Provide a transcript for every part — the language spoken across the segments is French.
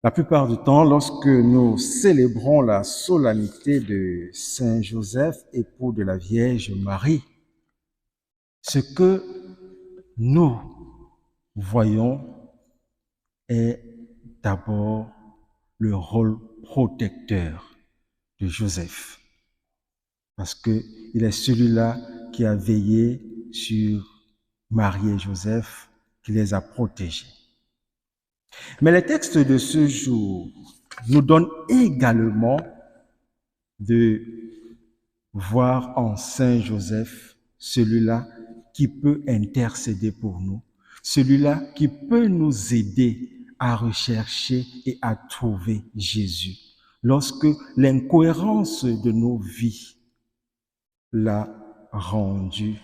La plupart du temps, lorsque nous célébrons la solennité de Saint Joseph, époux de la Vierge Marie, ce que nous voyons est d'abord le rôle protecteur de Joseph, parce qu'il est celui-là qui a veillé sur Marie et Joseph, qui les a protégés. Mais les textes de ce jour nous donnent également de voir en Saint Joseph celui-là qui peut intercéder pour nous, celui-là qui peut nous aider à rechercher et à trouver Jésus lorsque l'incohérence de nos vies l'a rendu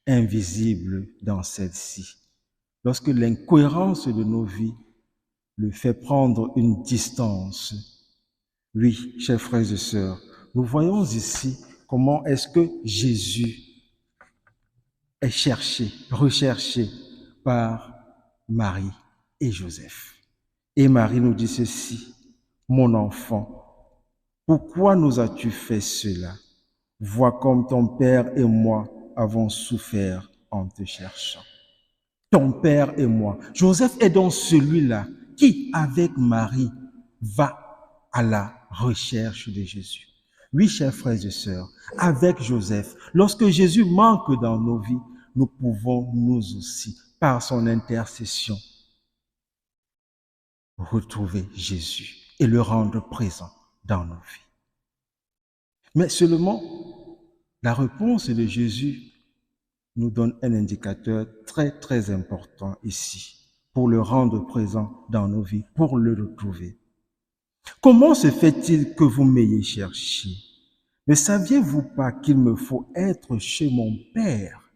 invisible dans celle-ci. Lorsque l'incohérence de nos vies le fait prendre une distance. Oui, chers frères et sœurs, nous voyons ici comment est-ce que Jésus est recherché par Marie et Joseph. Et Marie nous dit ceci: mon enfant, pourquoi nous as-tu fait cela? Vois comme ton père et moi avons souffert en te cherchant. Ton père et moi. Joseph est donc celui-là qui, avec Marie, va à la recherche de Jésus. Oui, chers frères et sœurs, avec Joseph, lorsque Jésus manque dans nos vies, nous pouvons nous aussi, par son intercession, retrouver Jésus et le rendre présent dans nos vies. Mais seulement, la réponse de Jésus nous donne un indicateur très important ici, pour le rendre présent dans nos vies, pour le retrouver. Comment se fait-il que vous m'ayez cherché? Ne saviez-vous pas qu'il me faut être chez mon Père?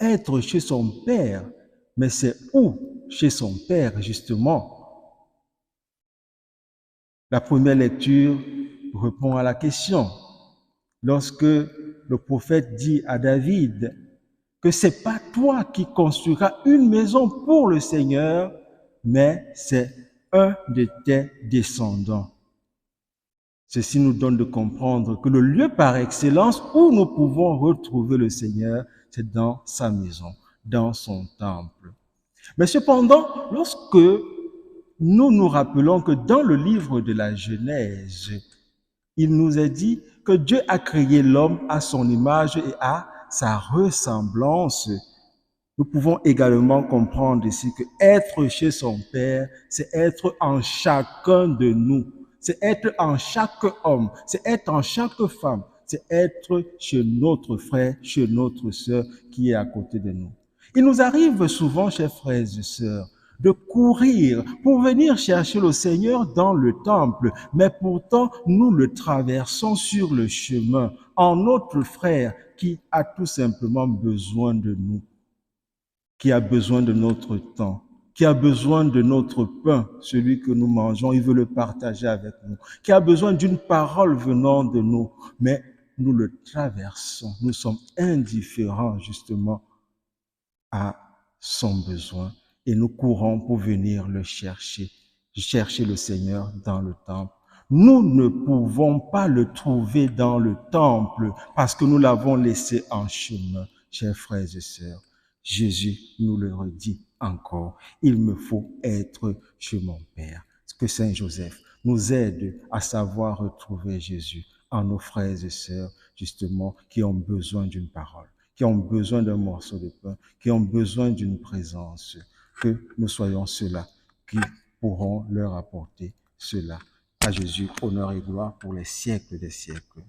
Être chez son Père, mais c'est où chez son Père, justement? La première lecture répond à la question. Lorsque le prophète dit à David que c'est pas toi qui construiras une maison pour le Seigneur, mais c'est un de tes descendants. Ceci nous donne de comprendre que le lieu par excellence où nous pouvons retrouver le Seigneur, c'est dans sa maison, dans son temple. Mais cependant, lorsque nous nous rappelons que dans le livre de la Genèse, il nous est dit que Dieu a créé l'homme à son image et à sa ressemblance. Nous pouvons également comprendre ici que être chez son Père, c'est être en chacun de nous. C'est être en chaque homme, c'est être en chaque femme, c'est être chez notre frère, chez notre sœur qui est à côté de nous. Il nous arrive souvent, chers frères et sœurs, de courir pour venir chercher le Seigneur dans le temple, mais pourtant nous le traversons sur le chemin en notre frère qui a tout simplement besoin de nous, qui a besoin de notre temps, qui a besoin de notre pain, celui que nous mangeons, il veut le partager avec nous, qui a besoin d'une parole venant de nous, mais nous le traversons, nous sommes indifférents justement à son besoin et nous courons pour venir le chercher le Seigneur dans le temple. Nous ne pouvons pas le trouver dans le temple parce que nous l'avons laissé en chemin, chers frères et sœurs. Jésus nous le redit encore, il me faut être chez mon Père. Que Saint Joseph nous aide à savoir retrouver Jésus en nos frères et sœurs, justement, qui ont besoin d'une parole, qui ont besoin d'un morceau de pain, qui ont besoin d'une présence, que nous soyons ceux-là qui pourront leur apporter cela. À Jésus, honneur et gloire pour les siècles des siècles.